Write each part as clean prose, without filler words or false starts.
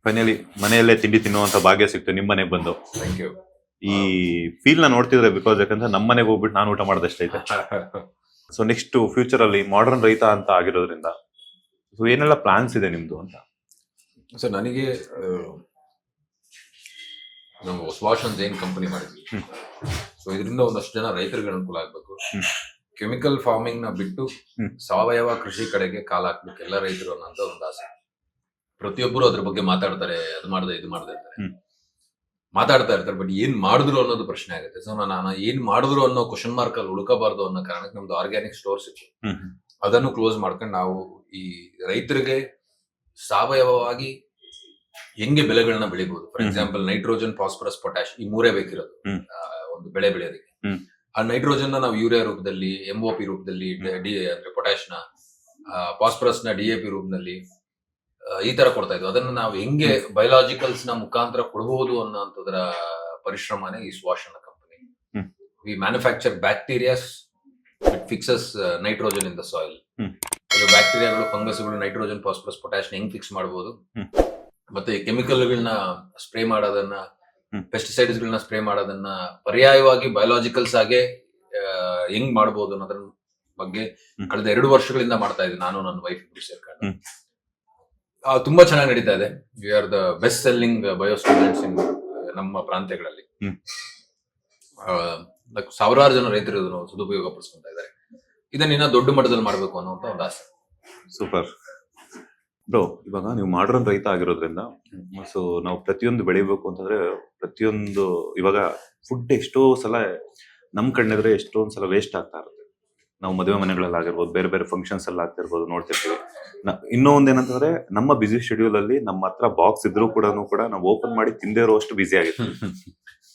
Finally ಮನೆಯಲ್ಲೇ ತಿಂಡಿ ತಿನ್ನುವಂತ ಭಾಗ್ಯ ಸಿಕ್ತು ನಿಮ್ ಮನೆಗೆ ಬಂದು. Thank you. ಈ ಫೀಲ್ ನ ನೋಡ್ತಿದ್ರೆ ಬಿಕಾಸ್ ಯಾಕಂದ್ರೆ ನಮ್ಮ ಮನೆಗೆ ಹೋಗ್ಬಿಟ್ಟು ನಾನು ಊಟ ಮಾಡೋದಷ್ಟೈತೆ. ಸೊ ನೆಕ್ಸ್ಟ್ ಫ್ಯೂಚರ್ ಅಲ್ಲಿ ಮಾಡರ್ನ್ ರೈತ ಅಂತ ಆಗಿರೋದ್ರಿಂದ ಸೊ ಏನೆಲ್ಲ ಪ್ಲಾನ್ಸ್ ಇದೆ ನಿಮ್ದು ಅಂತ? ಸರ್ ನನಗೆ ನಾವು ಸ್ವಾಶ್ ಅಂತ ಏನ್ ಕಂಪನಿ ಮಾಡಿದ್ವಿ, ಸೊ ಇದರಿಂದ ಒಂದಷ್ಟು ಜನ ರೈತರಿಗೆ ಅನುಕೂಲ ಆಗ್ಬೇಕು. ಕೆಮಿಕಲ್ ಫಾರ್ಮಿಂಗ್ ನ ಬಿಟ್ಟು ಸಾವಯವ ಕೃಷಿ ಕಡೆಗೆ ಕಾಲ ಹಾಕ್ಬೇಕು ಎಲ್ಲ ರೈತರು ಅನ್ನೋಂತ ಒಂದು ಆಸೆ. ಪ್ರತಿಯೊಬ್ಬರು ಅದ್ರ ಬಗ್ಗೆ ಮಾತಾಡ್ತಾರೆ, ಅದು ಮಾಡ್ದೆ ಇದು ಮಾಡ್ದೆ ಅಂತಾರೆ, ಮಾತಾಡ್ತಾ ಇರ್ತಾರೆ. ಬಟ್ ಏನ್ ಮಾಡಿದ್ರು ಅನ್ನೋದು ಪ್ರಶ್ನೆ ಆಗುತ್ತೆ. ಸೊ ನಾನು ಏನ್ ಮಾಡಿದ್ರು ಅನ್ನೋ ಕ್ವಶನ್ ಮಾರ್ಕ್ ಅಲ್ಲಿ ಹುಡುಕಬಾರ್ದು ಅನ್ನೋ ಕಾರಣಕ್ಕೆ ನಮ್ದು ಆರ್ಗ್ಯಾನಿಕ್ ಸ್ಟೋರ್ಸ್ ಇತ್ತು. ಅದನ್ನು ಕ್ಲೋಸ್ ಮಾಡ್ಕೊಂಡು ನಾವು ಈ ರೈತರಿಗೆ ಸಾವಯವವಾಗಿ ಹೆಂಗೆ ಬೆಳೆಗಳನ್ನ ಬೆಳಿಬಹುದು. For example nitrogen, phosphorus, potash ಈ ಮೂರೇ ಬೇಕಿರೋದು ಒಂದು ಬೆಳೆ ಬೆಳೆಯೋದಕ್ಕೆ. ಆ ನೈಟ್ರೋಜನ್ ನಾವು ಯೂರಿಯಾ ರೂಪದಲ್ಲಿ, MOP ರೂಪದಲ್ಲಿ, ಅಂದ್ರೆ ಪೊಟ್ಯಾಶ್ ನ, ಫಾಸ್ಫರಸ್ ನ DAP ರೂಪದಲ್ಲಿ ಈ ತರ ಕೊಡ್ತಾ ಇದ್ವು. ಅದನ್ನ ನಾವು ಹೆಂಗೆ ಬಯೋಲಾಜಿಕಲ್ಸ್ ನ ಮುಖಾಂತರ ಕೊಡಬಹುದು ಅನ್ನೋಂಥದ್ರ ಪರಿಶ್ರಮನೇ ಈ ಸ್ವಾಶ್ ಅನ್ನೋ company. We manufacture bacterias it fixes nitrogen in the soil. ಬ್ಯಾಕ್ಟೀರಿಯಾಗಳು, ಫಂಗಸ್ಗಳು ನೈಟ್ರೋಜನ್, ಫಾಸ್ಫರಸ್, ಪೊಟ್ಯಾಶ್ ಹೆಂಗ್ ಫಿಕ್ಸ್ ಮಾಡಬಹುದು, ಮತ್ತೆ ಕೆಮಿಕಲ್ಗಳನ್ನ ಸ್ಪ್ರೇ ಮಾಡೋದನ್ನ, ಪೆಸ್ಟಿಸೈಡ್ಸ್ ಗಳನ್ನ ಸ್ಪ್ರೇ ಮಾಡೋದನ್ನ ಪರ್ಯಾಯವಾಗಿ ಬಯೋಲಾಜಿಕಲ್ಸ್ ಆಗಿ ಹೆಂಗ್ ಮಾಡಬಹುದು ಅನ್ನೋದ್ರ ಬಗ್ಗೆ ಕಳೆದ 2 ವರ್ಷಗಳಿಂದ ಮಾಡ್ತಾ ಇದ್ವಿ ನಾನು ನನ್ನ ವೈಫ್ ಸೇರ್ಕೊಂಡು. ತುಂಬಾ ಚೆನ್ನಾಗಿ ನಡೀತಾ ಇದೆ. We are the best selling bio students in ನಮ್ಮ ಪ್ರಾಂತ್ಯಗಳಲ್ಲಿ. ಸಾವಿರಾರು ಜನ ರೈತರು ಇದನ್ನು ಸದುಪಯೋಗ ಪಡಿಸ್ಕೊಂತಾ ಇದ್ದಾರೆ. ಇದನ್ನ ಇನ್ನ ದೊಡ್ಡ ಮಟ್ಟದಲ್ಲಿ ಮಾಡ್ಬೇಕು ಅನ್ನುವಂತ ಒಂದು ಆಸೆ. Super bro. ಇವಾಗ ನೀವು ಮಾಡರ್ನ್ ರೈತ ಆಗಿರೋದ್ರಿಂದ ಸೊ ನಾವು ಪ್ರತಿಯೊಂದು ಬೆಳಿಬೇಕು ಅಂತಂದ್ರೆ ಪ್ರತಿಯೊಂದು ಇವಾಗ ಫುಡ್ ಎಷ್ಟೋ ಸಲ ನಮ್ ಕಣ್ಣಿದ್ರೆ ಎಷ್ಟೊಂದ್ ಸಲ ವೇಸ್ಟ್ ಆಗ್ತಾ ಇರುತ್ತೆ. ನಾವು ಮದುವೆ ಮನೆಗಳಲ್ಲಿ ಆಗಿರ್ಬೋದು, ಬೇರೆ ಬೇರೆ ಫಂಕ್ಷನ್ಸ್ ಅಲ್ಲಿ ಆಗ್ತಿರ್ಬೋದು, ನೋಡ್ತಿರ್ತೀವಿ. ಇನ್ನೂ ಒಂದೇನಂತಂದ್ರೆ ನಮ್ಮ ಬಿಸಿ ಶೆಡ್ಯೂಲ್ ಅಲ್ಲಿ ನಮ್ಮ ಹತ್ರ ಬಾಕ್ಸ್ ಇದ್ರೂ ಕೂಡ ನಾವು ಓಪನ್ ಮಾಡಿ ತಿಂದೇ ಇರೋಷ್ಟು ಬಿಸಿ ಆಗಿದೆ.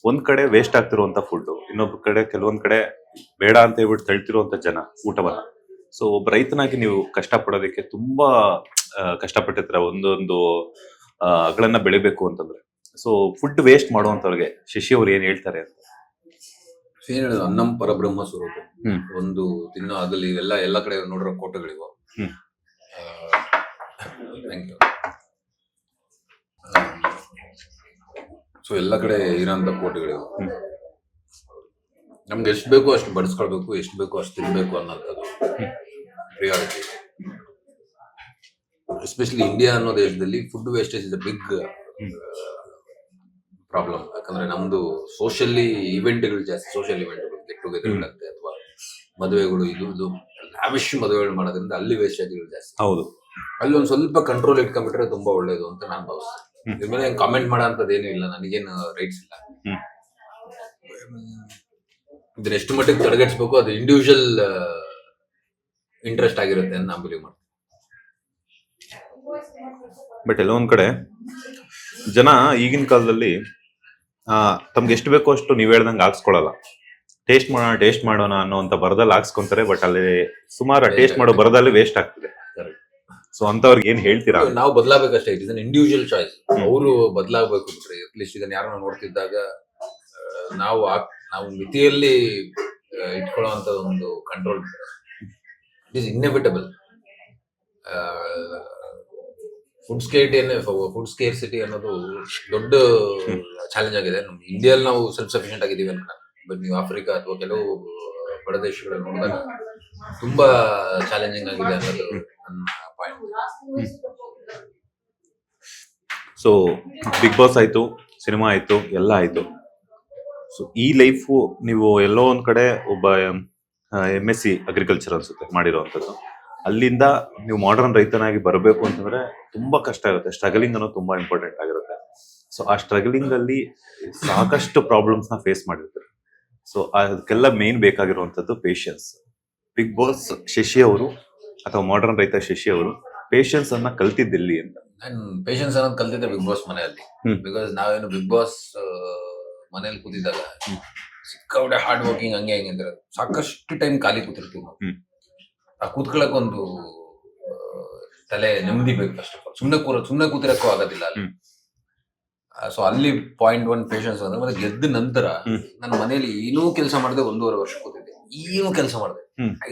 ಒಂದ್ ಕಡೆ ವೇಸ್ಟ್ ಆಗ್ತಿರುವಂತ ಫುಡ್, ಇನ್ನೊಬ್ಬ ಕಡೆ ಕೆಲವೊಂದ್ ಕಡೆ ಬೇಡ ಅಂತ ಹೇಳ್ಬಿಟ್ಟು ತಳ್ತಿರುವಂತ ಜನ ಊಟವನ್ನ. ಸೊ ಒಬ್ಬ ರೈತನಾಗಿ ನೀವು ಕಷ್ಟ ಪಡೋದಕ್ಕೆ ತುಂಬಾ ಕಷ್ಟಪಟ್ಟಿರ್ತಾರೆ ಒಂದೊಂದು ಗಳನ್ನ ಬೆಳಿಬೇಕು ಅಂತಂದ್ರೆ. ಸೊ ಫುಡ್ ವೇಸ್ಟ್ ಮಾಡುವಂತವ್ರಿಗೆ ಶಶಿ ಅವ್ರು ಏನ್ ಹೇಳ್ತಾರೆ ಅಂತ? ಏನ್ ಹೇಳೋದು, ಅನ್ನಂ ಪರಬ್ರಹ್ಮ ಸ್ವರೂಪ. ಒಂದು ತಿನ್ನೋ ಅದಲ್ಲಿ ಎಲ್ಲ ಕಡೆ ನೋಡಿರೋ ಕೋಟೆಗಳಿವ. ಸೊ ಎಲ್ಲ ಕಡೆ ಇರೋಂಥ ಕೋಟೆಗಳಿವ. ನಮ್ಗೆ ಎಷ್ಟು ಬೇಕೋ ಅಷ್ಟು ಬಡಿಸ್ಕೊಳ್ಬೇಕು, ಎಷ್ಟು ಬೇಕೋ ಅಷ್ಟು ತಿನ್ಬೇಕು ಅನ್ನೋಂಥದ್ದು ಪ್ರಿಯಾರಿಟಿ. ಎಸ್ಪೆಷಲಿ ಇಂಡಿಯಾ ಅನ್ನೋ ದೇಶದಲ್ಲಿ food wastage is a big problem. ಯಾಕಂದ್ರೆ ನಮ್ದು ಸೋಷಿಯಲಿ ಇವೆಂಟ್ಗಳು ಜಾಸ್ತಿ, ಸೋಷಿಯಲ್ ಇವೆಂಟ್ಗಳು, ಗೆಟ್ ಟುಗೆದರ್ ಇರುತ್ತೆ, ಅಥವಾ ಮದುವೆಗಳು, ಇದು ಲಾವಿಶ್ ಮದುವೆಗಳು ಮಾಡೋದ್ರಿಂದ ಅಲ್ಲಿ ವೇಸ್ಟೇಜ್ಗಳು ಜಾಸ್ತಿ. ಹೌದು, ಅಲ್ಲಿ ಒಂದ್ ಸ್ವಲ್ಪ ಕಂಟ್ರೋಲ್ ಇಟ್ಕೊಂಡ್ಬಿಟ್ರೆ ತುಂಬಾ ಒಳ್ಳೇದು ಅಂತ ನಾನು ಭಾವಿಸ್ತೇನೆ. ಇದ್ರ ಮೇಲೆ ಕಾಮೆಂಟ್ ಮಾಡೋ ಅಂತದೇನು ಇಲ್ಲ, ನನಗೇನು ರೈಟ್ಸ್ ಇಲ್ಲ. ಇದನ್ನ ಎಷ್ಟು ಮಟ್ಟಿಗೆ ತಡೆಗಟ್ಟಿಸ್ಬೇಕು ಅದು ಇಂಡಿವಿಜುವಲ್ ಇಂಟ್ರೆಸ್ಟ್ ಆಗಿರುತ್ತೆ ಅಂತ ನಾನು ಬಿಲೀವ್ ಮಾಡ್ತೀನಿ. ಬಟ್ ಎಲ್ಲ ಒಂದ್ ಕಡೆ ಜನ ಈಗಿನ ಕಾಲದಲ್ಲಿ ತಮ್ಗೆ ಎಷ್ಟು ಬೇಕೋ ಅಷ್ಟು ನೀವ್ ಹೇಳ್ದಂಗೆ ಹಾಕ್ಸ್ಕೊಳಲ್ಲ. ಟೇಸ್ಟ್ ಮಾಡೋಣ ಅನ್ನೋಂತ ಬರದಲ್ಲಿ ಹಾಕ್ಸ್ಕೊಂತಾರೆ. ಬಟ್ ಅಲ್ಲಿ ಸುಮಾರು ಟೇಸ್ಟ್ ಮಾಡೋ ಬರದಲ್ಲಿ ವೇಸ್ಟ್ ಆಗ್ತದೆ. ಸೊ ಅಂತವ್ರಿಗೆ ಏನ್ ಹೇಳ್ತೀರಾ? ನಾವು ಬದಲಾಗಬೇಕಷ್ಟೇ. It is an individual choice. ಅವರು ಬದಲಾಗಬೇಕು ಬಿಟ್ರೆ ಅಟ್ಲೀಸ್ಟ್ ಇದನ್ನ ಯಾರನ್ನ ನೋಡ್ತಿದ್ದಾಗ ನಾವು ಮಿತಿಯಲ್ಲಿ ಇಟ್ಕೊಳ್ಳುವಂತ ಒಂದು control it is inevitable. Food scarcity ಅನ್ನೋದು ದೊಡ್ಡ ಚಾಲೆಂಜ್ ಆಗಿದೆ. ನಮ್ಮ ಇಂಡಿಯಾದಲ್ಲಿ ನಾವು ಸೆಲ್ಫ್ ಸಫಿಷಿಯಂಟ್ ಆಗಿದ್ದೀವಿ ಅಂತ. ಬಟ್ ನೀವು ಆಫ್ರಿಕಾ ಅಥವಾ ಕೆಲವು ಬಡ ದೇಶಗಳಲ್ಲಿ ನೋಡಿದಾಗ ತುಂಬಾ ಚಾಲೆಂಜಿಂಗ್ ಆಗಿದೆ ಅನ್ನೋದು ನನ್ನ ಪಾಯಿಂಟ್. ಸೊ ಬಿಗ್ ಬಾಸ್ ಆಯ್ತು, ಸಿನಿಮಾ ಆಯ್ತು, ಎಲ್ಲ ಆಯ್ತು. ಸೊ ಈ ಲೈಫು ನೀವು ಎಲ್ಲೋ ಒಂದ್ ಕಡೆ ಒಬ್ಬ MSc ಅಗ್ರಿಕಲ್ಚರ್ ಅನ್ಸುತ್ತೆ ಮಾಡಿರೋವಂಥದ್ದು. ಅಲ್ಲಿಂದ ನೀವು ಮಾಡರ್ನ್ ರೈತನಾಗಿ ಬರಬೇಕು ಅಂತಂದ್ರೆ ತುಂಬಾ ಕಷ್ಟ ಇರುತ್ತೆ. ಸ್ಟ್ರಗಲಿಂಗ್ ಅನ್ನೋದು ತುಂಬಾ ಇಂಪಾರ್ಟೆಂಟ್ ಆಗಿರುತ್ತೆ. ಸೊ ಆ ಸ್ಟ್ರಗಲಿಂಗ್ ಅಲ್ಲಿ ಸಾಕಷ್ಟು ಪ್ರಾಬ್ಲಮ್ಸ್ ನ ಫೇಸ್ ಮಾಡಿರ್ತಾರೆ. ಸೊ ಅದಕ್ಕೆಲ್ಲ ಮೇನ್ ಬೇಕಾಗಿರುವಂತದ್ದು ಪೇಷನ್ಸ್. ಬಿಗ್ ಬಾಸ್ ಶಶಿ ಅವರು ಅಥವಾ ಮಾಡರ್ನ್ ರೈತ ಶಶಿ ಅವರು ಪೇಷನ್ಸ್ ಅನ್ನ ಕಲ್ತಿದ್ದೆಲ್ಲಿ ಅಂತ? ನಾನು ಪೇಷನ್ಸ್ ಅನ್ನೋದು ಕಲ್ತಿದ್ದೆ ಬಿಗ್ ಬಾಸ್ ಮನೆಯಲ್ಲಿ. ಬಿಕಾಸ್ ನಾವೇನು ಬಿಗ್ ಬಾಸ್ ಮನೇಲಿ ಕೂತಿದ್ದಾಗ ಸಿಕ್ಕಾಪಟ್ಟೆ ಹಾರ್ಡ್ ವರ್ಕಿಂಗ್ ಹಂಗೆ ಅಂದ್ರೆ ಸಾಕಷ್ಟು ಟೈಮ್ ಖಾಲಿ ಕೂತಿರ್ತೀವಿ ನಾವು. ಆ ಕೂತ್ಕೊಳ್ಳಕ್ ಒಂದು ತಲೆ ನೆಮ್ಮದಿ ಬೇಕು. ಫಸ್ಟ್ ಆಫ್ ಆಲ್ ಸುಮ್ಮನೆ ಕೂತಿರಕ್ಕೂ ಆಗೋದಿಲ್ಲ ಅಲ್ಲಿ. ಸೊ ಅಲ್ಲಿ ಪಾಯಿಂಟ್ 1 ಪೇಷನ್ಸ್ ಅಂದ್ರೆ, ಮತ್ತೆ ಗೆದ್ದ ನಂತರ ನನ್ನ ಮನೇಲಿ ಏನೂ ಕೆಲಸ ಮಾಡದೆ 1.5 ವರ್ಷ ಕೂತಿದ್ದೆ. ಏನು ಕೆಲಸ ಮಾಡಿದೆ,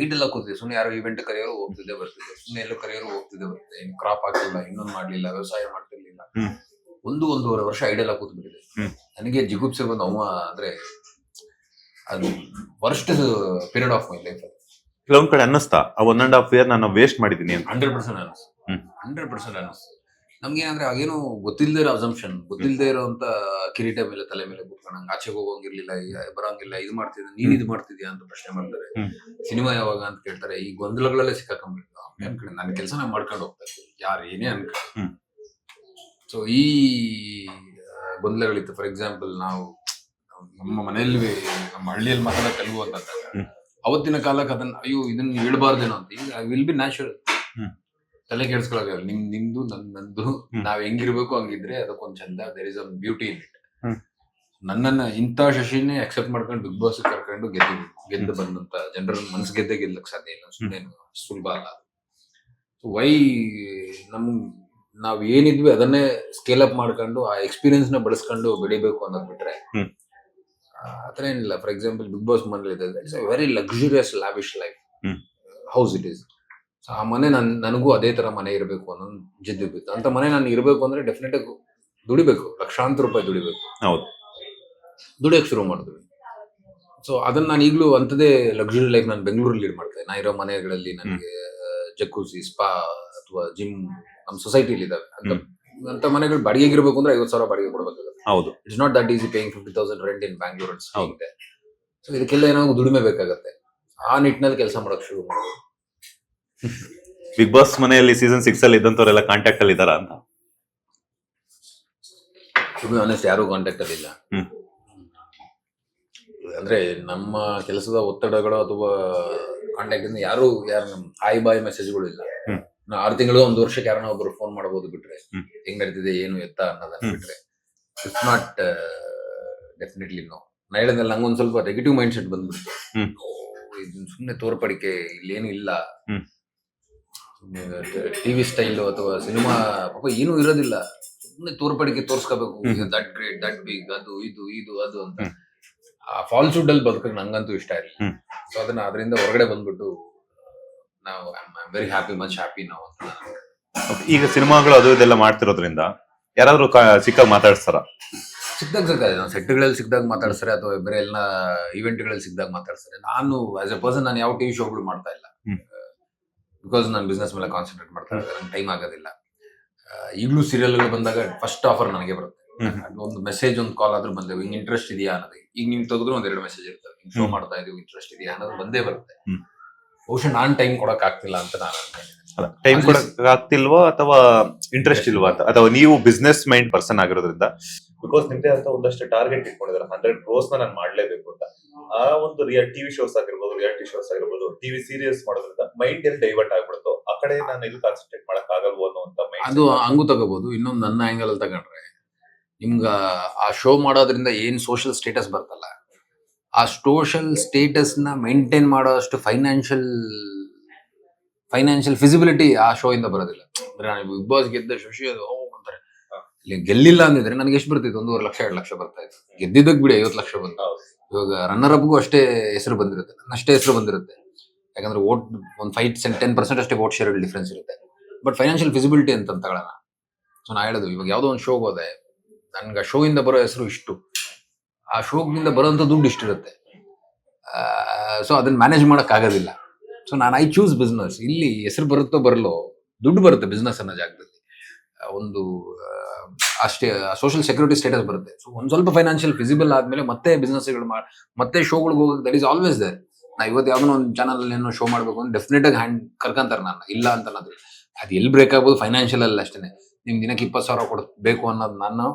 ಐಡೆಲ್ಲ ಕೂತಿದ್ದೆ. ಸುಮ್ಮನೆ ಯಾರೋ ಇವೆಂಟ್ ಕರೆಯೋರು ಹೋಗ್ತಿದ್ದೆ ಬರ್ತಿದ್ದೆ, ಸುಮ್ಮನೆ ಎಲ್ಲೋ ಕರೆಯೋರು ಹೋಗ್ತಿದ್ದೆ ಬರ್ತಿದ್ದೆ. ಏನು ಕ್ರಾಪ್ ಹಾಕಿಲ್ಲ, ಇನ್ನೊಂದು ಮಾಡ್ಲಿಲ್ಲ, ವ್ಯವಸಾಯ ಮಾಡ್ತಿರ್ಲಿಲ್ಲ. ಒಂದೂವರೆ ವರ್ಷ ಐಡಿಯಲ್ ಆಗಿ ಕೂತ್ಬಿಟ್ಟಿದೆ. ನನಗೆ ಜಿಗುಪ್ಸೆ ಬಂದು ಅವ ಅಂದ್ರೆ ಅದು worst period of my life. ಕೆಲವೊಂದ್ ಕಡೆ ಅನ್ನಿಸ್ತಾ ಆ 1.5 year ನಾನು ವೇಸ್ಟ್ ಮಾಡಿದೀನಿ ಅಂತ. 100% ಅನ್ನಿಸ್ತು. 100% ಅನ್ನಿಸ್ತು. ನಮ್ಗೆ ಏನಂದ್ರೆ ಆಗೇನು ಗೊತ್ತಿಲ್ಲದೆ ಇರೋ ಅಸಂಪ್ಷನ್, ಗೊತ್ತಿಲ್ಲದೆ ಇರೋಂತ ಕಿರೀಟ ಮೇಲೆ ತಲೆ ಮೇಲೆ ಕೂತ್ಕೊಂಡು ನಂಗೆ ಆಚೆಗೆ ಹೋಗಂಗಿರ್ಲಿಲ್ಲ, ಬರಂಗಿಲ್ಲ, ಇದು ಮಾಡ್ತಿದ್ದೆ, ನೀನ್ ಇದು ಮಾಡ್ತಿದ್ಯಾ ಅಂತ ಪ್ರಶ್ನೆ ಮಾಡ್ತಾರೆ. ಸಿನಿಮಾ ಯಾವಾಗ ಅಂತ ಕೇಳ್ತಾರೆ. ಈ ಗೊಂದಲಗಳಲ್ಲೇ ಸಿಕ್ಕಾಕೊಂಡ್ಬಿಟ್ಟು ಅನ್ಕಡೆ ನನ್ನ ಕೆಲಸ ನಾನು ಮಾಡ್ಕೊಂಡು ಹೋಗ್ತಾ ಇದ್ದೆ, ಯಾರು ಏನೇ ಅನ್ಕೊಂಡು. ಸೊ ಈ ಗೊಂದಲಗಳಿತ್ತು. ಫಾರ್ ಎಕ್ಸಾಂಪಲ್, ನಾವು ನಮ್ಮ ಮನೆಯಲ್ಲಿ ನಮ್ಮ ಹಳ್ಳಿಯಲ್ಲಿ ಮಾತಾಡೋ ತೆಲುಗು ಅಂತಂದಾಗ ಅವತ್ತಿನ ಕಾಲಕ್ಕೆ ಅದನ್ನ ಅಯ್ಯೋ ಇದನ್ನ ಹೇಳ್ಬಾರ್ದೇನೋ ಅಂತ. ಈಗ ಐ ವಿಲ್ ಬಿ ನ್ಯಾಚುರಲ್, ತಲೆ ಕೆಡ್ಸ್ಕೊಳಲ್ಲ. ನಿಮ್ದು ನಂದು, ನಾವ್ ಹೆಂಗಿರ್ಬೇಕು ಹಂಗಿದ್ರೆ ಅದಕ್ಕೊಂದ್ ಚಂದ. There is a beauty in it. ನನ್ನನ್ನ ಇಂಥ ಶಶಿನೇ ಅಕ್ಸೆಪ್ಟ್ ಮಾಡ್ಕೊಂಡು ಬಿಗ್ ಬಾಸ್ ಕರ್ಕೊಂಡು ಗೆದ್ದು ಬಂದಂತ ಜನರ ಮನ್ಸು ಗೆಲ್ಲಕ್ ಸಾಧ್ಯ ಇಲ್ಲ, ಸುಮ್ಮನೆ ಸುಲಭ ಅಲ್ಲ. ವೈ ನಾವ್ ಏನಿದ್ವಿ ಅದನ್ನೇ ಸ್ಕೇಲ್ ಅಪ್ ಮಾಡ್ಕೊಂಡು ಆ ಎಕ್ಸ್ಪೀರಿಯನ್ಸ್ ನ ಬಳಸ್ಕೊಂಡು ಬೆಳಿಬೇಕು ಅನ್ನೋದ್ ಬಿಟ್ರೆ ಆತರ ಏನಿಲ್ಲ. ಫಾರ್ ಎಕ್ಸಾಂಪಲ್, ಬಿಗ್ ಬಾಸ್ ಮನೇಲಿ it's a very luxurious lavish life house it is. ಆ ಮನೆ ನನಗೂ ಅದೇ ತರ ಮನೆ ಇರಬೇಕು ಅನ್ನೋ ಜಿದ್ದು ಬಿತ್ತು. ಅಂತ ಮನೆ ನಾನು ಇರಬೇಕು ಅಂದ್ರೆ ಡೆಫಿನೆಟ್ ಆಗಿ ದುಡಿಬೇಕು, ಲಕ್ಷಾಂತರ ರೂಪಾಯಿ ದುಡಿಬೇಕು. ಹೌದು, ದುಡಿಯಕ್ ಶುರು ಮಾಡಿದ್ವಿ. ಸೊ ಅದನ್ನ ನಾನು ಈಗಲೂ ಅಂತದೇ ಲಕ್ಸುರಿ ಲೈಫ್ ನಾನು ಬೆಂಗಳೂರಲ್ಲಿ ಲೀಡ್ ಮಾಡ್ತೇನೆ. ನಾ ಇರೋ ಮನೆಗಳಲ್ಲಿ ನನಗೆ ಜಕ್ಕೂಸಿ, ಸ್ಪಾ ಅಥವಾ ಜಿಮ್ ನಮ್ಮ ಸೊಸೈಟಿಲಿ ಇದಾವೆ. ಅಂತ ಮನೆಗಳು ಬಾಡಿಗೆಗಿರ್ಬೇಕು ಅಂದ್ರೆ 50,000 ಬಾಡಿಗೆ ಕೊಡಬೇಕಾಗುತ್ತೆ. ಹೌದು, it's not that easy paying 50,000 rent in Bangalore. So ಇದಕ್ಕೆಲ್ಲ ಏನೋ ದುಡಿಮೆ ಬೇಕಾಗತ್ತೆ. ಆ ನಿಟ್ಟಿನಲ್ಲಿ ಕೆಲಸ ಮಾಡಕ್ ಶುರು ಮಾಡೋದು. ಬಿಗ್ ಬಾಸ್ ಮನೆಯಲ್ಲಿ ಸೀಸನ್ 6 ಅಲ್ಲಿ ಇದ್ದಂತವರೆಲ್ಲ ಕಾಂಟ್ಯಾಕ್ಟ್ ಅಲ್ಲಿ ಇದಾರ ಅಂತ? ಆನೆಸ್ಟ್ ಯಾರು ಕಾಂಟ್ಯಾಕ್ಟ್ ಅಲ್ಲಿ ಇಲ್ಲ. ಅಂದ್ರೆ ನಮ್ಮ ಕೆಲಸದ ಒತ್ತಡಗಳು ಅಥವಾ ಕಾಂಟ್ಯಾಕ್ಟ್ ಇಂದ ಯಾರು ನಮ್ ಹಾಯ್ ಬಾಯ್ ಮೆಸೇಜ್ಗಳು ಇಲ್ಲ. 6 ತಿಂಗಳು 1 ವರ್ಷಕ್ಕೆ ಯಾರನ್ನ ಒಬ್ರು ಫೋನ್ ಮಾಡಬಹುದು ಬಿಟ್ರೆ, ಹೆಂಗ್ ನಡೀತಿದೆ ಏನು ಎತ್ತ ಅನ್ನೋದನ್ನ ಬಿಟ್ರೆ ಇಟ್ಸ್ ನಾಟ್ ಡೆಫಿನೆಟ್ಲಿ ನೋ. ನಾ ಹೇಳಿದ್ನಲ್ಲ, ನಂಗೊಂದ್ ಸ್ವಲ್ಪ ನೆಗೆಟಿವ್ ಮೈಂಡ್ ಸೆಟ್ ಬಂದ್ಬಿಡ್ತು. ಇದನ್ನ ಸುಮ್ನೆ ತೋರ್ಪಡಿಕೆ, ಇಲ್ಲೇನು ಇಲ್ಲ, ಟಿವಿ ಸ್ಟೈಲ್ ಅಥವಾ ಸಿನಿಮಾ ಪಾಪ ಏನೂ ಇರೋದಿಲ್ಲ, ಸುಮ್ನೆ ತೋರ್ಪಡಿಕೆ ತೋರ್ಸ್ಕೋಬೇಕು, ದಟ್ ಗ್ರೇಟ್, ದಟ್ ಬಿಗ್, ಅದು ಇದು ಅದು ಅಂತ. ಆ ಫಾಲ್ಸ್ಹುಡ್ ಅಲ್ಲಿ ಬದುಕಕ್ಕೆ ನಂಗಂತೂ ಇಷ್ಟ ಇರಲಿಲ್ಲ. ಸೊ ಅದರಿಂದ ಹೊರಗಡೆ ಬಂದ್ಬಿಟ್ಟು ನಾವು ವೆರಿ ಹ್ಯಾಪಿ, ಮಚ್ ಹ್ಯಾಪಿ ನಾವು ಅಂತ. ಈಗ ಸಿನಿಮಾಗಳು ಅದು ಇದೆಲ್ಲ ಮಾಡ್ತಿರೋದ್ರಿಂದ ಯಾರಾದ್ರೂ ಸಿಕ್ಕಾಗ ಮಾತಾಡ್ತಾರ? ಸಿಕ್ದಾಗ ಸಿಗ್ತಾರೆ, ನಾವು ಸೆಟ್ಗಳಲ್ಲಿ ಸಿಕ್ಕಿದಾಗ ಮಾತಾಡ್ತಾರೆ ಅಥವಾ ಬೇರೆ ಎಲ್ಲ ಇವೆಂಟ್ಗಳಲ್ಲಿ ಸಿಕ್ಕಿದಾಗ ಮಾತಾಡ್ತಾರೆ. ನಾನು ಆಸ್ ಎ ಪರ್ಸನ್ ನಾನು ಯಾವ ಟಿವಿ ಶೋಗಳು ಮಾಡ್ತಾ ಇಲ್ಲ, ಬಿಕಾಸ್ ನಾನು ಬಿಸ್ನೆಸ್ ಮೇಲೆ ಕಾನ್ಸಂಟ್ರೇಟ್ ಮಾಡ್ತಾ ಇದ್ದೆ, ನಂಗೆ ಟೈಮ್ ಆಗೋದಿಲ್ಲ. ಈಗಲೂ ಸೀರಿಯಲ್ಗಳು ಬಂದಾಗ ಫಸ್ಟ್ ಆಫರ್ ನನಗೆ ಬರುತ್ತೆ. ಒಂದು ಮೆಸೇಜ್, ಒಂದು ಕಾಲ್ ಆದ್ರೂ ಬಂದೇವು, ಹಿಂಗ್ ಇಂಟ್ರೆಸ್ಟ್ ಇದೆಯಾ ಅನ್ನೋದು. ಈಗ ನೀವು ತೆಗೆದ್ರು 1-2 ಮೆಸೇಜ್ ಇರ್ತವೆ, ಹಿಂಗ್ ಶೋ ಮಾಡ್ತಾ ಇದೀವಿ, ಇಂಟ್ರೆಸ್ಟ್ ಇದೆಯಾ ಅನ್ನೋದು ಬಂದೇ ಬರುತ್ತೆ. ಬಹುಶಃ ನಾನ್ ಟೈಮ್ ಕೊಡಕ್ ಆಗ್ತಿಲ್ಲ ಅಂತ ನಾನು ಅನ್ಕೊಂಡಿದ್ದೀನಿ. ಟೈಮ್ ಕೊಡಕ್ ಆಗ್ತಿಲ್ವಾ ಅಥವಾ ಇಂಟ್ರೆಸ್ಟ್ ಇಲ್ವಾ ಅಂತ? ಅಥವಾ ನೀವು ಬಿಸ್ನೆಸ್ ಮೈಂಡ್ ಪರ್ಸನ್ ಆಗಿರೋದ್ರಿಂದ, ಬಿಕಾಸ್ ನಿಮ್ದೇ ಅಂತ ಒಂದಷ್ಟು ಟಾರ್ಗೆಟ್ ಇಟ್ಕೊಂಡಿದ್ದಾರೆ, 100 crores ನಾನು ಮಾಡ್ಲೇಬೇಕು ಅಂತ. ಆ ಒಂದು ಟಿವಿ ಶೋಸ್ ಆಗಿರ್ಬೋದು, ರಿಯಾಲಿಟಿ ಶೋಸ್ ಆಗಿರ್ಬೋದು, ಟಿವಿ ಸೀರಿಯಲ್ಸ್ ಮಾಡೋದ್ರಿಂದ ಮೈಂಡ್ ಎಲ್ಲಿ ಡೈವರ್ಟ್ ಆಗ್ಬಿಡುತ್ತೋ ಆ ಕಡೆ ನಾನು ಇದು ಕಾನ್ಸಂಟ್ರೇಟ್ ಮಾಡಕ್ ಆಗಲ್ವೋ ಅನ್ನೋ ಅದು ಹಂಗೂ ತಗೋಬಹುದು. ಇನ್ನೊಂದು ನನ್ನ ಆಂಗಲ್ ಅಲ್ಲಿ ತಗೊಂಡ್ರೆ, ನಿಮ್ಗ ಆ ಶೋ ಮಾಡೋದ್ರಿಂದ ಏನ್ ಸೋಷಿಯಲ್ ಸ್ಟೇಟಸ್ ಬರ್ತಲ್ಲ, ಆ ಸೋಷಿಯಲ್ ಸ್ಟೇಟಸ್ ನ ಮೇಂಟೈನ್ ಮಾಡೋ ಅಷ್ಟು ಫೈನಾನ್ಷಿಯಲ್ ಫಿಸಿಬಿಲಿಟಿ ಆ ಶೋ ಇಂದ ಬರೋದಿಲ್ಲ. ಅಂದ್ರೆ ನಾನು ಬಿಗ್ ಬಾಸ್ ಗೆದ್ದ ಶಶಿ ಅದು ಅಂತಾರೆ, ಗೆಲ್ಲಿಲ್ಲ ಅಂದಿದ್ರೆ ನನಗೆ ಎಷ್ಟು ಬರ್ತಿತ್ತು? 1.5 ಲಕ್ಷ 2 ಲಕ್ಷ ಬರ್ತಾ ಇತ್ತು. ಗೆದ್ದಿದ್ದಕ್ ಬಿಡಿ 50 ಲಕ್ಷ ಬಂತು. ಇವಾಗ ರನ್ನರ್ ಅಪ್ಗೂ ಅಷ್ಟೇ ಹೆಸರು ಬಂದಿರುತ್ತೆ, ಅಷ್ಟೇ ಹೆಸರು ಬಂದಿರುತ್ತೆ. ಯಾಕಂದ್ರೆ ವೋಟ್ ಒಂದು 5-10% ಅಷ್ಟೇ ವೋಟ್ ಶೇರ್ ಡಿಫ್ರೆನ್ಸ್ ಇರುತ್ತೆ. ಬಟ್ ಫೈನಾನ್ಷಿಯಲ್ ಫಿಸಿಬಿಲಿಟಿ ಅಂತ ತಗೊಳ್ಳೋಣ. ಸೊ ನಾ ಹೇಳೋದು, ಇವಾಗ ಯಾವುದೋ ಒಂದು ಶೋಗೆ ಹೋದೆ, ನನ್ಗೆ ಆ ಶೋ ಇಂದ ಬರೋ ಹೆಸರು ಇಷ್ಟು, ಆ ಶೋಗಿಂದ ಬರೋಂಥ ದುಡ್ಡು ಇಷ್ಟಿರುತ್ತೆ. ಸೊ ಅದನ್ನ ಮ್ಯಾನೇಜ್ ಮಾಡಕ್ ಆಗೋದಿಲ್ಲ. ಸೊ ನಾನು ಐ ಚೂಸ್ ಬಿಸ್ನೆಸ್. ಇಲ್ಲಿ ಹೆಸರು ಬರುತ್ತೋ ಬರಲೋ, ದುಡ್ಡು ಬರುತ್ತೆ ಬಿಸ್ನೆಸ್ ಅನ್ನೋ ಜಾಗದಲ್ಲಿ. ಒಂದು ಅಷ್ಟೇ ಸೋಷಿಯಲ್ ಸೆಕ್ಯೂರಿಟಿ ಸ್ಟೇಟಸ್ ಬರುತ್ತೆ. ಸೊ ಒಂದ್ ಸ್ವಲ್ಪ ಫೈನಾನ್ಷಿಯಲ್ ಫಿಸಿಬಲ್ ಆದ್ಮೇಲೆ ಮತ್ತೆ ಬಿಸ್ನೆಸ್ಗಳು ಮತ್ತೆ ಶೋಗಳಿಗೆ ಹೋಗೋದು, ದಟ್ ಈಸ್ ಆಲ್ವೇಸ್ ದೇರ್. ನಾ ಇವತ್ತು ಯಾವ್ದೋ ಒಂದು ಚಾನಲ್ ಏನೋ ಶೋ ಮಾಡ್ಬೇಕು ಅಂದ್ರೆ ಡೆಫಿನೆಟ್ ಆಗಿ ಹ್ಯಾಂಡ್ ಕರ್ಕಂತಾರೆ ನನ್ನ, ಇಲ್ಲ ಅಂತ ಅನ್ನೋದು. ಅದು ಎಲ್ಲಿ ಬ್ರೇಕ್ ಆಗ್ಬೋದು, ಫೈನಾನ್ಷಿಯಲ್ ಅಲ್ಲಿ ಅಷ್ಟೇ. ನಿಮ್ ದಿನಕ್ಕೆ 20,000 ಬೇಕು ಅನ್ನೋದು ನಾನು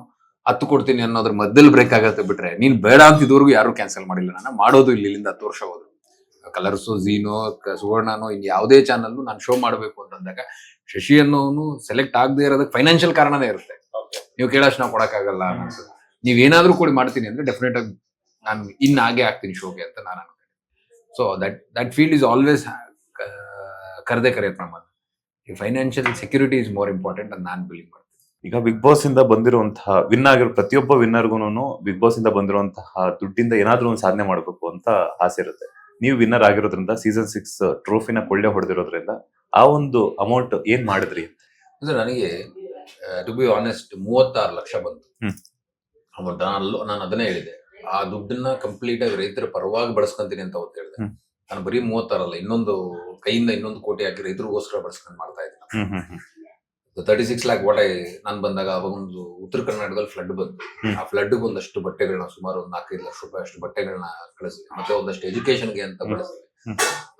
10 ಕೊಡ್ತೀನಿ ಅನ್ನೋದ್ರ ಮಧ್ಯದಲ್ಲಿ ಬ್ರೇಕ್ ಆಗತ್ತೆ ಬಿಟ್ರೆ, ನೀನ್ ಬೇಡ ಅಂತ ಇದುವರೆಗೂ ಯಾರು ಕ್ಯಾನ್ಸಲ್ ಮಾಡಿಲ್ಲ. ನಾನು ಮಾಡೋದು ಇಲ್ಲಿಂದ 10 ವರ್ಷ ಹೋದ್ರು. ಕಲರ್ಸು, ಝೀನೋ, ಸುವರ್ಣನೋ, ಇನ್ ಯಾವುದೇ ಚಾನಲ್ ನಾನು ಶೋ ಮಾಡ್ಬೇಕು ಅಂತಂದಾಗ ಶಶಿ ಅನ್ನೋನು ಸೆಲೆಕ್ಟ್ ಆಗದೆ ಇರೋದಕ್ಕೆ ಫೈನಾನ್ಷಿಯಲ್ ಕಾರಣನೇ ಇರುತ್ತೆ. ನೀವು ಕೇಳೋಷ್ಟು ನಾವು ಕೊಡಕ್ಕಾಗಲ್ಲ ಅನ್ಸುತ್ತೆ. ನೀವೇನಾದ್ರೂ ಕೂಡ ಮಾಡ್ತೀನಿ ಅಂದ್ರೆ ಡೆಫಿನೆಟ್ ಆಗಿ ನಾನು ಇನ್ನು ಹಾಗೆ ಆಗ್ತೀನಿ ಶೋಗೆ ಅಂತ ನಾನು ಅನ್ಕೊಂಡೆ. So that field is always ಕರೆದೇ ಕರೆಯುತ್ತೆ ನಮ್ಮನ್ನು. ಈ financial security is more important ಅಂತ ನಾನು ಬಿಲೀವ್ ಮಾಡ್ತೀನಿ. ಈಗ ಬಿಗ್ ಬಾಸ್ ಇಂದ ಬಂದಿರುವಂತಹ ವಿನ್ ಆಗಿರೋ ಪ್ರತಿಯೊಬ್ಬ ವಿನ್ನರ್ಗೂನು ಬಿಗ್ ಬಾಸ್ ಇಂದ ಬಂದಿರುವಂತಹ ದುಡ್ಡಿಂದ ಏನಾದ್ರೂ ಒಂದು ಸಾಧನೆ ಮಾಡಬೇಕು ಅಂತ ಆಸೆ ಇರುತ್ತೆ. ನೀವು ವಿನ್ನರ್ ಆಗಿರೋದ್ರಿಂದ, ಸೀಸನ್ 6 ಟ್ರೋಫಿನ ಕೊಳ್ಳೆ ಹೊಡೆದಿರೋದ್ರಿಂದ ಆ ಒಂದು ಅಮೌಂಟ್ ಏನ್ ಮಾಡಿದ್ರಿ? ಅಂದ್ರೆ ನನಗೆ ಟು ಬಿ ಆನೆಸ್ಟ್ 36 ಲಕ್ಷ ಬಂತು ಹ್ಮ್. ಅಮೌಂಟ್. ನಾನು ಅದನ್ನೇ ಹೇಳಿದೆ, ಆ ದುಡ್ಡನ್ನ ಕಂಪ್ಲೀಟ್ ಆಗಿ ರೈತರ ಪರವಾಗಿ ಬಳಸ್ಕೊಂತೀನಿ ಅಂತ ಅವತ್ತು ಹೇಳಿದೆ. ಹ್ಮ್. ನಾನು ಬರೀ 36 ಅಲ್ಲ, ಇನ್ನೊಂದು ಕೈಯಿಂದ 1 ಕೋಟಿ ಹಾಕಿ ರೈತರಿಗೋಸ್ಕರ ಬಳಸ್ಕೊಂಡು ಮಾಡ್ತಾ ಇದ್ದೀನಿ. 36 ಲ್ಯಾಕ್ ನಾನು ಬಂದಾಗ ಅವಾಗ ಒಂದು ಉತ್ತರ ಕರ್ನಾಟಕದಲ್ಲಿ ಫ್ಲಡ್ ಬಂತು. ಆ ಫ್ಲಡ್ ಒಂದಷ್ಟು ಬಟ್ಟೆಗಳನ್ನ, ಸುಮಾರು ಒಂದು 4-5 ಲಕ್ಷ ರೂಪಾಯಿ ಅಷ್ಟು ಬಟ್ಟೆಗಳನ್ನ ಕಳಿಸಿದ್ವಿ. ಮತ್ತೆ ಒಂದಷ್ಟು ಎಜುಕೇಶನ್ಗೆ ಅಂತ ಬಳಸಿದ್ವಿ.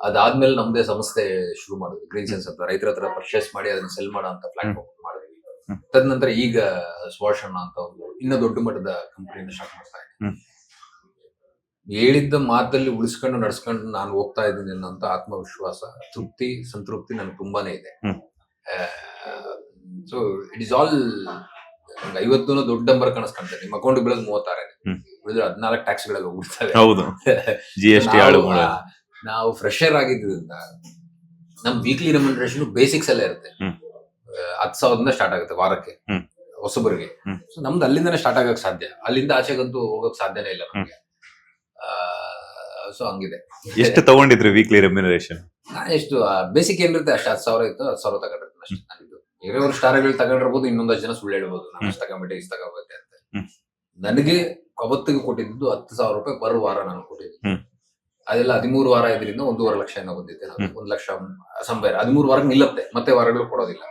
ಅದಾದ್ಮೇಲೆ ನಮ್ದೇ ಸಂಸ್ಥೆ ಶುರು ಮಾಡಿದ್ವಿ, ಗ್ರೀನ್ ಸೆನ್ಸ್ ಅಂತ. ರೈತರ ಹತ್ರ ಪರ್ಚೇಸ್ ಮಾಡಿ ಅದನ್ನ ಸೆಲ್ ಮಾಡೋ ಅಂತ ಪ್ಲಾಟ್ಫಾರ್ಮ್ ಮಾಡಿದ್ವಿ. ತದನಂತರ ಈಗ ಸ್ವಾಶ್ ಅನ್ನ ಅಂತ ಒಂದು ಇನ್ನೂ ದೊಡ್ಡ ಮಟ್ಟದ ಕಂಪನಿನ ಸ್ಟಾರ್ಟ್ ಮಾಡ್ತಾ ಇದ್ದೀನಿ. ಹೇಳಿದ್ದ ಮಾತಲ್ಲಿ ಉಳಿಸ್ಕೊಂಡು ನಡ್ಸ್ಕೊಂಡು ನಾನು ಹೋಗ್ತಾ ಇದ್ದೀನಿ ಅನ್ನೋಂಥ ಆತ್ಮವಿಶ್ವಾಸ, ತೃಪ್ತಿ, ಸಂತೃಪ್ತಿ ನನಗೆ ತುಂಬಾನೇ ಇದೆ. ಸೊ ಇಟ್ ಇಸ್ ಆಲ್ 50 ದೊಡ್ಡ ನಂಬರ್ ಕಾಣಿಸ್ಕೊಂತಾರೆ. ನಿಮ್ಮ ಅಕೌಂಟ್ ಬೀಳೋದು 36, ಉಳಿದ್ರೆ 14 ಟ್ಯಾಕ್ಸ್ಗಳೆಲ್ಲ ಹೋಗ್ಬಿಡ್ತವೆ. ಹೌದು, GST ನಾವು ಫ್ರೆಶರ್ ಆಗಿದ್ದರಿಂದ ನಮ್ ವೀಕ್ಲಿ ರೆಮ್ಯುನರೇಷನ್ ಬೇಸಿಕ್ಸ್ ಎಲ್ಲ ಇರುತ್ತೆ. 10,000 ಸ್ಟಾರ್ಟ್ ಆಗುತ್ತೆ ವಾರಕ್ಕೆ ಹೊಸಬರಿಗೆ. ಸೊ ನಮ್ದು ಅಲ್ಲಿಂದನೇ ಸ್ಟಾರ್ಟ್ ಆಗಕ್ ಸಾಧ್ಯ, ಅಲ್ಲಿಂದ ಆಚೆಗಂತೂ ಹೋಗಕ್ ಸಾಧ್ಯನೇ ಇಲ್ಲ ನಮ್ಗೆ. ಸೊ ಹಂಗಿದೆ. ಎಷ್ಟು ತಗೊಂಡಿದ್ರಿ ವೀಕ್ಲಿ ರೆಮ್ಯುನರೇಷನ್? ನಾನು ಎಷ್ಟು ಬೇಸಿಕ್ ಏನಿರುತ್ತೆ ಅಷ್ಟು 10,000 ಇತ್ತು, 10,000 ತಗೊಂಡಿರ್ತೀನಿ ಅಷ್ಟೇ. ನಾನಿದ್ದು ಬೇರೆಯವ್ರು ಸ್ಟಾರ್ಗಳು ತಗೊಂಡಿರ್ಬೋದು, ಇನ್ನೊಂದಷ್ಟು ಜನ ಸುಳ್ಳು ಹೇಳ್ಬೋದು, ನಾನು ಅಷ್ಟು ತಗೊಂಬಿಟ್ಟೆ ಇಷ್ಟು ತಗೋಬೇಕು ಅಂತ. ನನಗೆ ಅವತ್ತಿಗೆ ಕೊಟ್ಟಿದ್ದು 10,000 ರೂಪಾಯಿ ಪರ್ ವಾರ ನಾನು ಕೊಟ್ಟಿದ್ದು. ಅದೆಲ್ಲ 13 ವಾರ ಇದರಿಂದ 1.5 ಲಕ್ಷ ಏನೋ ಬಂದಿದ್ದೆ. 1 ಲಕ್ಷ ಸಂಬಾರ 13 ವಾರಕ್ಕೆ ನಿಲ್ಲುತ್ತೆ, ಮತ್ತೆ ವಾರಗಳು ಕೊಡೋದಿಲ್ಲ.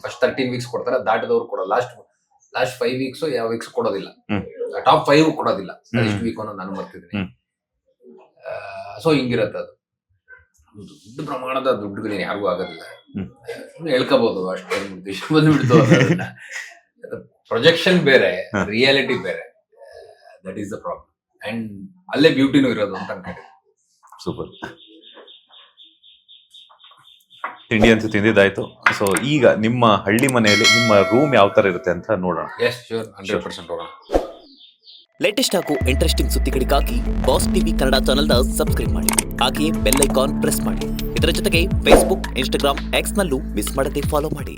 ಫಸ್ಟ್ 13 ವೀಕ್ಸ್ ಕೊಡ್ತಾರೆ, ದಾಟದವ್ರು ಕೊಡೋಲ್ಲ. ಲಾಸ್ಟ್ 5 ವೀಕ್ಸ್ ಯಾವ ವೀಕ್ಸ್ ಕೊಡೋದಿಲ್ಲ, ಟಾಪ್ 5 ಕೊಡೋದಿಲ್ಲ. ಎಷ್ಟು ವೀಕ್ ಅನ್ನೋದು ನಾನು ಬರ್ತಿದ್ದೀನಿ. ಸೊ ಹಿಂಗಿರತ್ತೆ ಅದು. ದೊಡ್ಡ ಪ್ರಮಾಣದ ದುಡ್ಡುಗಳೇನು ಯಾರಿಗೂ ಆಗೋದಿಲ್ಲ, ಹೇಳ್ಕೋಬಹುದು ಅಷ್ಟೇ. ಬಂದ್ಬಿಡ್ತು. ಪ್ರೊಜೆಕ್ಷನ್ ಬೇರೆ, ರಿಯಾಲಿಟಿ ಬೇರೆ. That is the problem. And ಅಲ್ಲೇ ಬ್ಯೂಟಿನೂ ಇರೋದು ಅಂತ ಅನ್ಕೊಂಡಿದ್ದೀನಿ. ಸೂಪರ್. ತಿಂಡಿ ಅಂತೂ ತಿಂದಿದ್ದಾಯ್ತು. ಸೊ ಈಗ ನಿಮ್ಮ ಹಳ್ಳಿ ಮನೆಯಲ್ಲಿ ನಿಮ್ಮ ರೂಮ್ ಯಾವ ತರ ಇರುತ್ತೆ ಅಂತ ನೋಡೋಣ. ಎಸ್ ಶೂರ್, 100% ಹೋಗೋಣ. ಲೇಟೆಸ್ಟ್ ಹಾಗೂ ಇಂಟ್ರೆಸ್ಟಿಂಗ್ ಸುದ್ದಿಗಳಿಗಾಗಿ ಬಾಸ್ ಟಿವಿ ಕನ್ನಡ ಚಾನೆಲ್ನ ಸಬ್ಸ್ಕ್ರೈಬ್ ಮಾಡಿ. ಹಾಗೆಯೇ ಬೆಲ್ ಐಕಾನ್ ಪ್ರೆಸ್ ಮಾಡಿ. ಇದರ ಜೊತೆಗೆ ಫೇಸ್ಬುಕ್, ಇನ್ಸ್ಟಾಗ್ರಾಮ್, ಎಕ್ಸ್ನಲ್ಲೂ ಮಿಸ್ ಮಾಡದೆ ಫಾಲೋ ಮಾಡಿ.